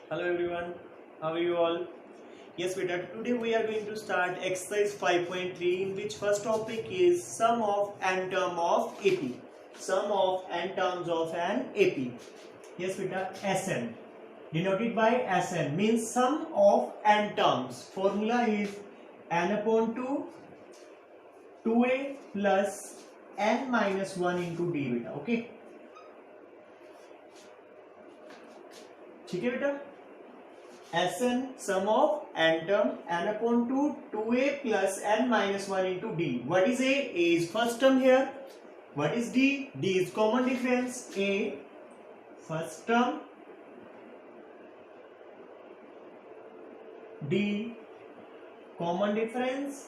Hello everyone, how are you all? Yes beta, today we are going to start exercise 5.3 in which first topic is sum of n term of AP. Sum of n terms of an AP. Yes beta, Sn. Denoted by Sn means sum of n terms. Formula is n upon 2, 2a plus n minus 1 into d beta. Okay. ठीक है बेटा Sn sum of n term n upon 2 2a plus n minus 1 into d. What is a? A is first term here. What is d? D is common difference. A first term, d common difference,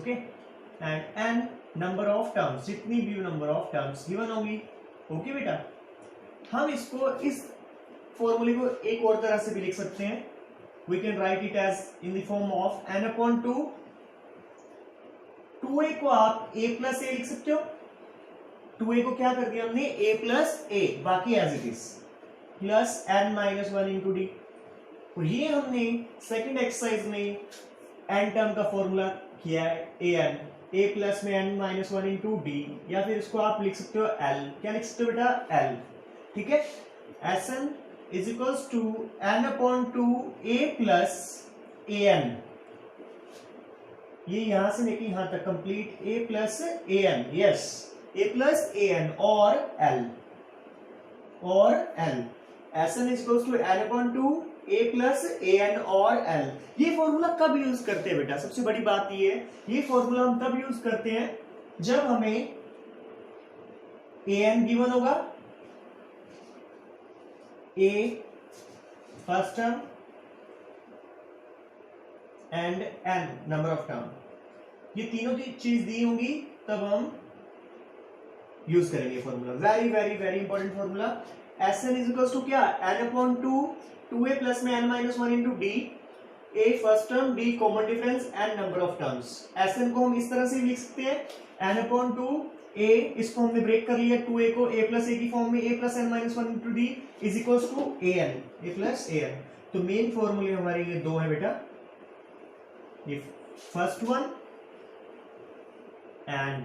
okay, and n number of terms, जितनी भी number of terms given होगी. Okay बेटा, हम इसको इस फॉर्मूले को एक और तरह से भी लिख सकते हैं. We can write it as in the form of n upon 2. 2a को आप a प्लस ए लिख सकते हो. 2a को क्या कर दिया हमने? a प्लस ए, बाकी as it is, plus n minus 1 into d. और ये हमने सेकेंड एक्सरसाइज में n टर्म का फॉर्मूला किया है an. a प्लस में n माइनस 1 इंटू डी, या फिर इसको आप लिख सकते हो l. क्या लिख सकते हो बेटा? l. ठीक है. Sn is equals to n upon 2 a plus an. ये यहां से लेके यहां तक complete a plus an. Yes, a plus an और l. Sn is equals to n upon 2 a plus an और l. ये फॉर्मूला कब यूज करते हैं बेटा? सबसे बड़ी बात ये है, ये फॉर्मूला हम तब यूज करते हैं जब हमें an गिवन होगा, a first term and n number of term. ये तीनों की चीज दी होंगी, तब हम यूज करेंगे formula. Very very very important formula. Sn is equals to क्या? n अपॉन 2 2a प्लस में n minus 1 into d. a first term, d common difference, n number of terms. Sn को हम इस तरह से लिख सकते हैं, n अपॉन 2 a, इसको हमने ब्रेक कर लिया 2a को, a प्लस a की फॉर्म में, a plus n minus 1 into d is equals to an, a plus an. तो मेन फॉर्मूले हमारे ये दो है बेटा, ये first one and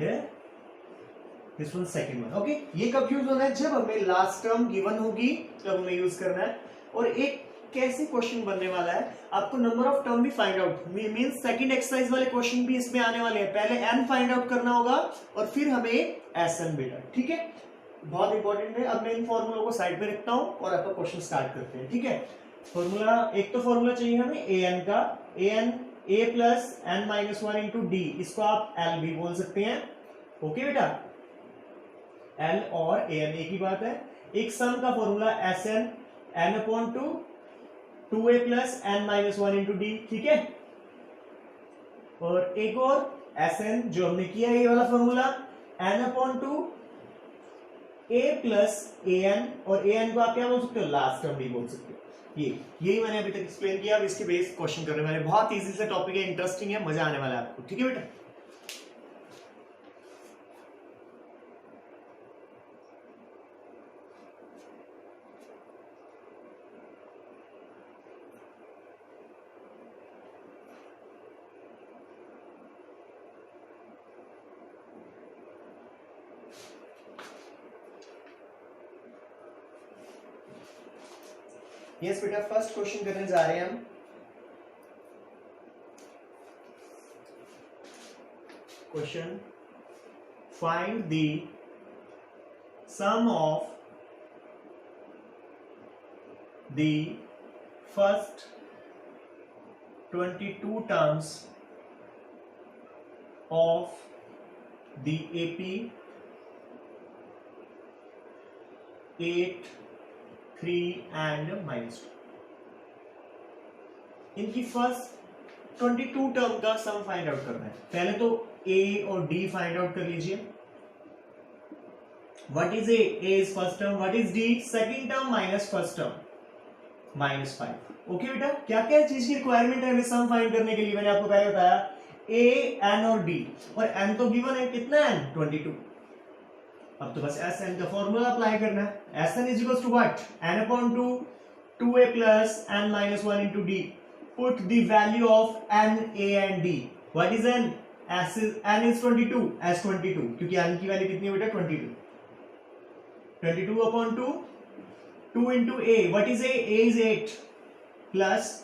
this one second one. Okay, ये कब यूज होना है? जब हमें लास्ट टर्म गिवन होगी तब हमें यूज करना है. और एक कैसे क्वेश्चन बनने वाला है, आपको नंबर ऑफ टर्म भी find out, means second exercise वाले क्वेश्चन भी इसमें आने वाले हैं. पहले n फाइंड आउट करना होगा और फिर हमें Sn बेटा. ठीक है, बहुत इंपॉर्टेंट है. अब मैं इन फॉर्मूलों को साइड में रखता हूं और आपका क्वेश्चन स्टार्ट करते हैं. ठीक है, फॉर्मूला, एक तो फॉर्मूला चाहिए हमें an का, an a plus n minus 1 into D, इसको आप l भी बोल सकते हैं. ओके बेटा, l और an एक ही बात है. एक सम का formula Sn n upon 2 2a plus n minus 1 into D. ठीक है, और एक और Sn जो हमने किया है, ये वाला formula n upon 2 a plus an, और an को आप क्या बोल सकते हो? लास्ट टर्म भी बोल सकते हो. यही मैंने अभी तक एक्सप्लेन किया. अब इसके बेस क्वेश्चन करने वाले, बहुत इजी से टॉपिक है, इंटरेस्टिंग है, मजा आने वाला है आपको. ठीक है बेटा. यस बेटा, फर्स्ट क्वेश्चन करने जा रहे हैं हम. Question, find the sum of the first 22 terms of the AP 8 3 and -2. इनकी फर्स्ट 22 टर्म का सम फाइंड आउट करना है. पहले तो a और d फाइंड आउट कर लीजिए. What is a? a is first term. What is d? Second term minus first term, -5. Okay बेटा, क्या क्या चीज की रिक्वायरमेंट है हमें सम फाइंड करने के लिए? मैंने आपको पहले बताया a, n और d, और n तो गिवन है, कितना n? 22. अब तो बस एस एन का फॉर्मूला अप्लाई करना है. S N is equal to what? N upon two 2a plus n minus 1 into d. Put the value of n, a and d. What is n? n is 22. s 22 क्योंकि n की value कितनी है बेटा? 22. 22 upon 2. 2 into a. What is a? A is 8 plus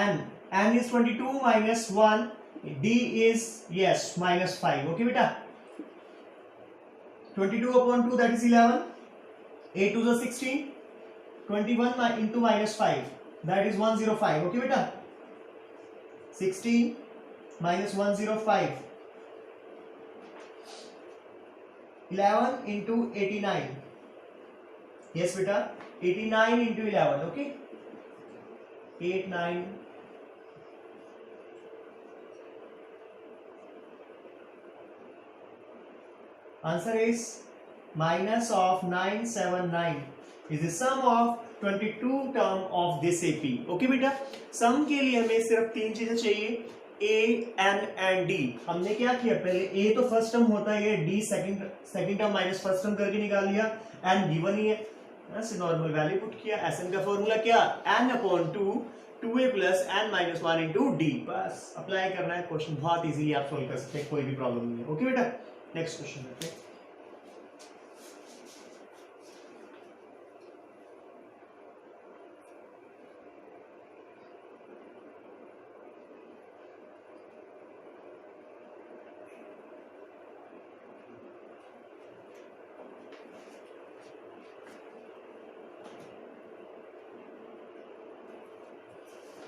n. n is 22 minus 1. d is yes minus 5. Okay बेटा. 22 upon 2 that is 11. 8 to the 16. 21 into minus 5 that is 105. Okay beta. 16 minus 105. 11 into 89. Yes beta. 89 into 11. Okay. 8 9. Answer is minus of 979 is the sum of 22 term of this AP. Okay बेटा, सम के लिए हमें सिर्फ तीन चीजें चाहिए, A, N and D. हमने क्या किया? पहले A तो फर्स्ट टर्म होता है, D second term minus first term करके निकाल लिया, N गिवन ही है, ऐसे नॉर्मल वैल्यू पुट किया. Sn का फॉर्मूला क्या? N upon 2 2a plus n minus 1 into D. बस अप्लाई करना है. क्वेश्चन बहुत इजीली आप सोल्व कर सकते हैं, कोई भी प्रॉब्लम नहीं है. ओके बेटा, नेक्स्ट क्वेश्चन करते हैं.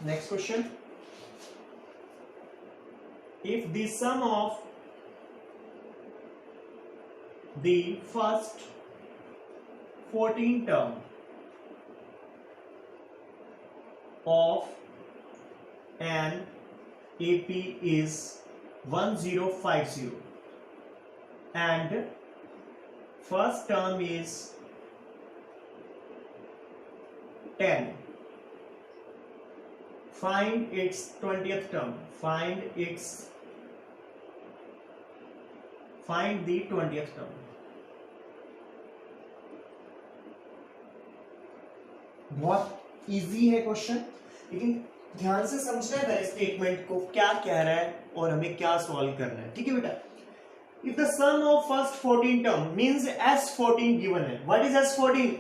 Next question. If the sum of the first 14 term of an AP is 1050 and first term is 10, find its 20th term. Find the 20th term. बहुत इजी है क्वेश्चन, लेकिन ध्यान से समझना है पहले स्टेटमेंट को, क्या कह रहा है और हमें क्या सॉल्व करना है. ठीक है बेटा. If the sum of first 14 term means S14 given है. What is S14?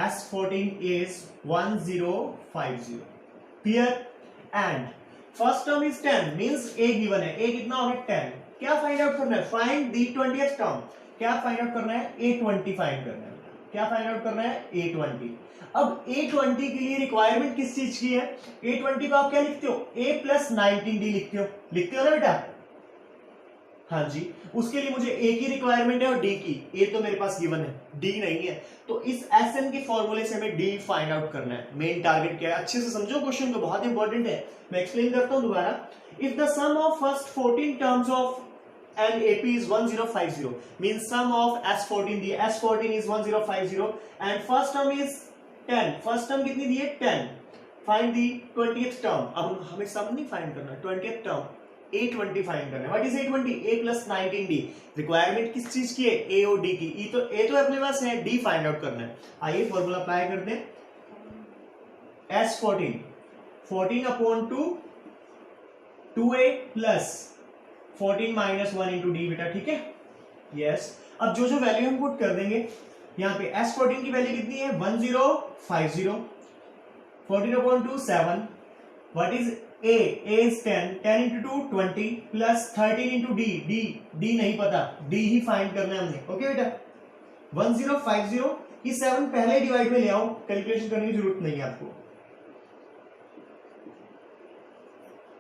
S14 is 1050. Clear? And first term is 10 means A given है. A कितना हो गया? 10. क्या फाइंड आउट करना है? Find the 20th term. क्या फाइंड आउट करना है? A20 फाइंड करना है. क्या फाइंड आउट करना है? A20. अब A20 के लिए रिक्वायरमेंट किस चीज की है? A20 को आप क्या लिखते हो? A प्लस 19D लिखते हो ना बेटा? हाँ जी. उसके लिए मुझे A की रिक्वायरमेंट है और D की. A तो मेरे पास गिवन है, D नहीं है. तो इस Sn के फॉर्मूले से हमें D फाइंड आउट करना है. मेन टारगेट क्या है? अच्छे से समझो क्वेश्चन को, बहुत इंपॉर्टेंट है. मैं एक्सप्लेन करता हूं दोबारा. If the sum of first 14 terms of an AP is 1050 means sum of S14 दी. S14 is 1050 and first term is 10. First term कितनी दी है? 10. Find the 20th term. अब हमें सम नहीं फाइंड करना, 20th टर्म A20 फाइंड करना है. What is A20? A plus 19D. Requirement किस चीज की है? A और D की. A तो अपने पास है, D फाइंड आउट करना है. आइए फॉर्मूला अप्लाई करते हैं. S14 14 upon 2 2A plus 14 minus 1 into D. बेटा ठीक है. यस. अब जो जो वैल्यू हम पुट कर देंगे यहाँ पे, S14 की वैल्यू कितनी है? 1050. 14 upon 2 7. What is A? A is 10. 10 into 2 20 plus 13 into D. D नहीं पता, D ही फाइंड करना है हमने. ओके बेटा. 1050 की 7 पहले डिवाइड में ले आओ, कैलकुलेशन करने की जरूरत नहीं है आपको.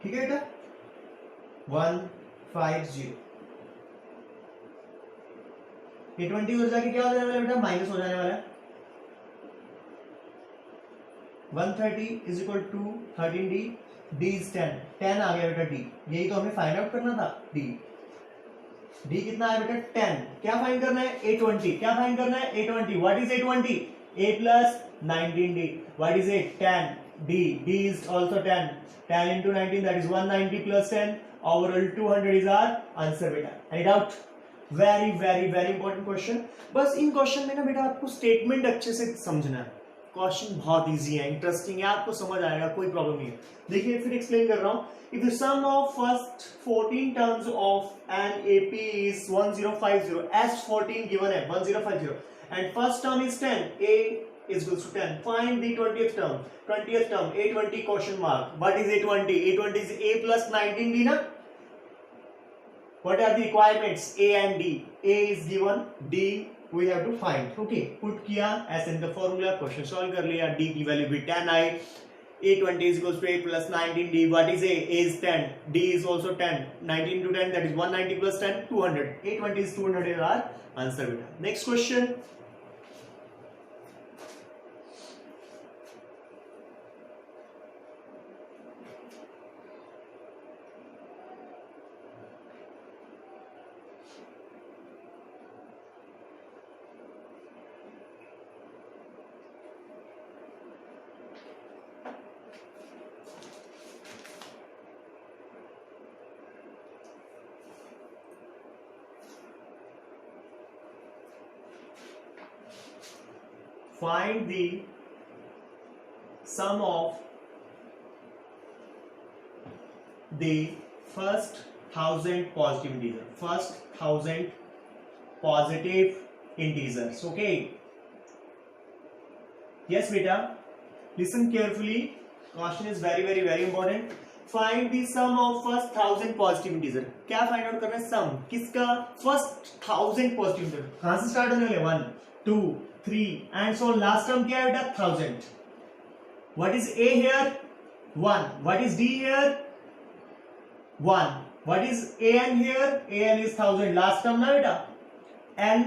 ठीक है बेटा. 150. ये 20 उधर जाके क्या हो जाने वाला है बेटा? माइनस हो जाने वाला है. 130 is equal to 13D. D is 10. 10 आ गया बेटा D. यही तो हमें फाइंड आउट करना था. D कितना है बेटा? 10. क्या फाइंड करना है? A20. क्या फाइंड करना है? A20. What is A20? A plus 19D. What is A? 10. D is also 10. 10 into 19 that is 190 plus 10. Overall 200 is our answer बेटा. Any doubt? Very very very important question. बस इन question में ना बेटा आपको statement अच्छे से समझना है। क्वेश्चन बहुत इजी है, इंटरेस्टिंग है, आपको समझ आएगा, कोई प्रॉब्लम नहीं है। देखिए फिर एक्सप्लेन कर रहा हूं। If the sum of first 14 terms of an AP is 1050, S 14 given है 1050 and first term is 10, a is equals to 10, find the 20th term, a20 question mark, what is a20 is a plus 19d na, what are the requirements a and d, a is given, d we have to find, okay, put kiya as in the formula, question solve kar liya, d की value भी 10 आई, a20 is equals to a plus 19d, what is a is 10, d is also 10, 19 to 10 that is 190 plus 10 200, a20 is 200 is our answer beta. Next question, find the sum of the first 1000 positive integer, first 1000 positive integers, okay, yes beta, listen carefully, question is very very very important. Find the sum of first 1000 positive integer, क्या find out करना है, सम किसका, first 1000 positive integer, कहां से start होने वाले, 1 2 3 and so last term क्या है बेटा 1000, what is a here 1, what is d here 1, what is an here, an is 1000, last term ना बेटा, n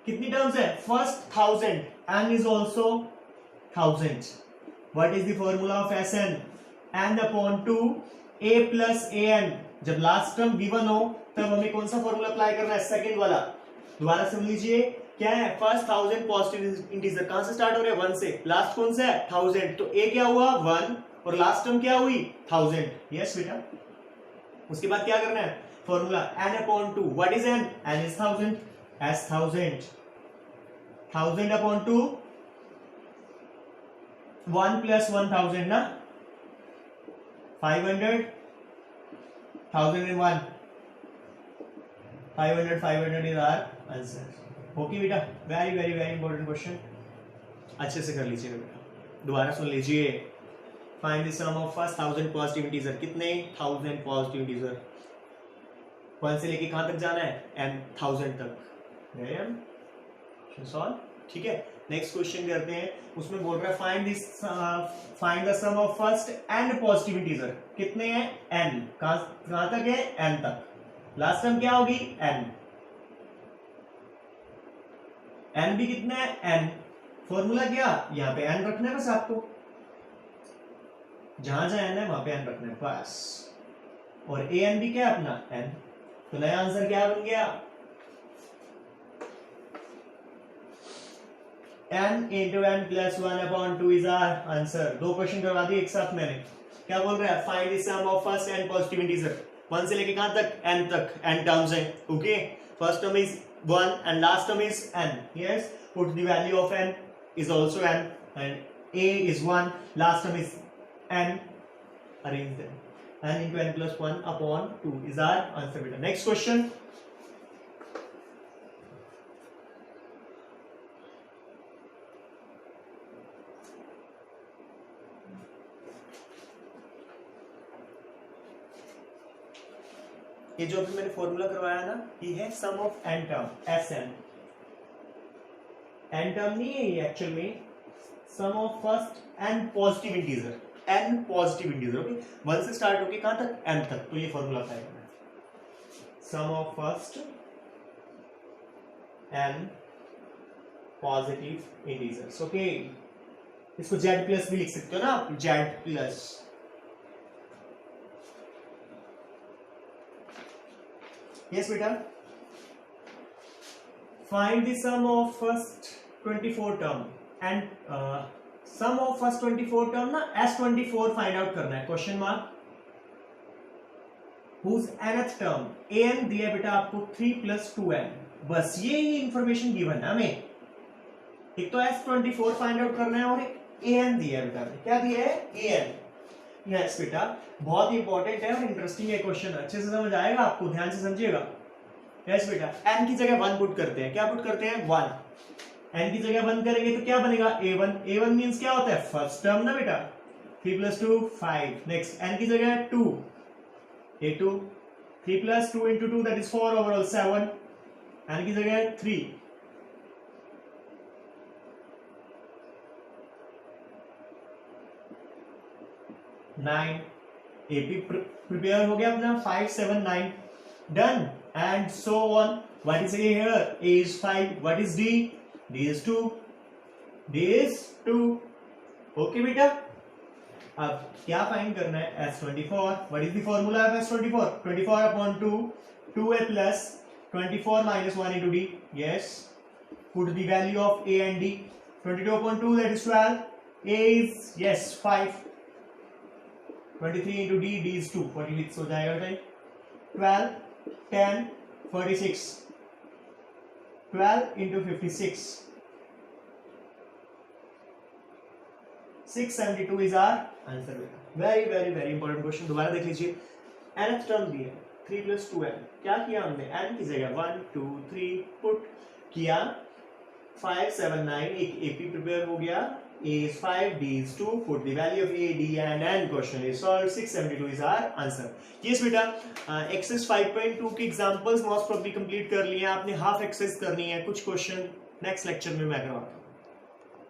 कितनी टर्म्स है, first 1000, n is also 1000, what is the formula of Sn, n upon 2 a plus an, जब last term given हो तब हमें कौन सा फॉर्मूला अप्लाई करना है, सेकंड वाला, दोबारा समझ लीजिए, क्या है, फर्स्ट 1000 पॉजिटिव इंटीजर कहां से स्टार्ट हो रहे हैं, 1 से, लास्ट कौन सा है 1000, तो a क्या हुआ 1 और लास्ट टर्म क्या हुई 1000, यस बेटा, उसके बाद क्या करना है, formula n upon 2, what is n, n is 1000, as 1000 upon 2, 1 plus 1000 ना, 500, 1001, 500 is our answer, ओके बेटा, very very very important question, अच्छे से कर लीजिएगा बेटा, दोबारा सुन लीजिए, find the sum of first 1000 positive integer, कितने 1000 पॉजिटिव इंटीजर, 1 से लेके कहां तक जाना है, n 1000 तक, सॉल्व, ठीक है। नेक्स्ट क्वेश्चन करते हैं, उसमें बोल रहा है find the sum of first n positive integer, कितने हैं n, कहां तक है n तक, लास्ट टर्म क्या होगी n, n भी कितना है n, फॉर्मूला क्या, यहाँ पे n रखना है बस आपको, जहां जहां n है वहां पे n रखना है बस, और an भी क्या है अपना n, तो नया आंसर क्या बन गया, n into n plus 1 upon 2 is our answer। दो क्वेश्चन करवा दिए एक साथ मैंने, क्या बोल रहा है, find the sum of first n positive integer, 1 से लेके कहां तक n तक, n टर्म्स है, okay, first term is 1 and last term is n, yes, put the value of n is also n and a is 1, last term is n, arrange them, n into n plus 1 upon 2 is our answer beta। next question, ये जो अभी मैंने formula करवाया ना, ये है sum of n term, Sn, n term नहीं है ये एक्चुअल में, sum of first n positive integer, n positive integer, okay, 1 से स्टार्ट होके कहां तक n तक, तो ये फॉर्मूला अप्लाई करना है, sum of first n positive integers, okay, इसको z प्लस भी लिख सकते हो ना आप, z प्लस, yes बेटा, find the sum of first 24 term and sum of first 24 term ना S24 find out करना है, question mark, whose nth term an दिया बेटा आपको 3 + 2n, बस ये ही इंफॉर्मेशन गिवन है हमें। एक तो S24 फाइंड आउट करना है और एक an दिया है बेटा, क्या दिया है an। यस बेटा बहुत इंपॉर्टेंट है और इंटरेस्टिंग है क्वेश्चन, अच्छे से समझ आएगा आपको, ध्यान से समझिएगा। यस बेटा n की जगह 1 पुट करते हैं, क्या पुट करते हैं 1, n की जगह 1 करेंगे तो क्या बनेगा a1, a1 मींस क्या होता है फर्स्ट टर्म ना बेटा, 3 + 2 5, नेक्स्ट n की जगह 2, a2, 3 + 2 × 2 that is 4 overall 7, n की जगह 3, नाइन, AP प्रिपेयर हो गया अपना 5 7 9 done and so on. What is a here, A is 5, what is D, D is 2, D is 2। Okay बेटा अब क्या फाइंड करना है S24, what is the formula of S24, 24/2 2a plus 24 - 1 × D, yes, put the value of A and D, 22/2 that is 12, A is yes 5, 23 × D, D is 2, 46 हो जाएगा बेटा, 12 10 46, 12 × 56, 672 is our answer बेटा। Very very very important question, दोबारा देख लीजिए। nth term दी है 3 + 2n, क्या किया हमने n की जगह 1 2 3 पुट किया, 5 7 9, एक AP प्रिपेयर हो गया, A is 5, D is 2, put the value of A, D and N, question is solved, 672 is our answer। yes बेटा एक्सरसाइज 5.2 के एग्जांपल्स मोस्ट प्रॉब्ली कंप्लीट कर लिए, आपने हाफ एक्सरसाइज करनी है, कुछ क्वेश्चन नेक्स्ट लेक्चर में मैं करवाऊंगा।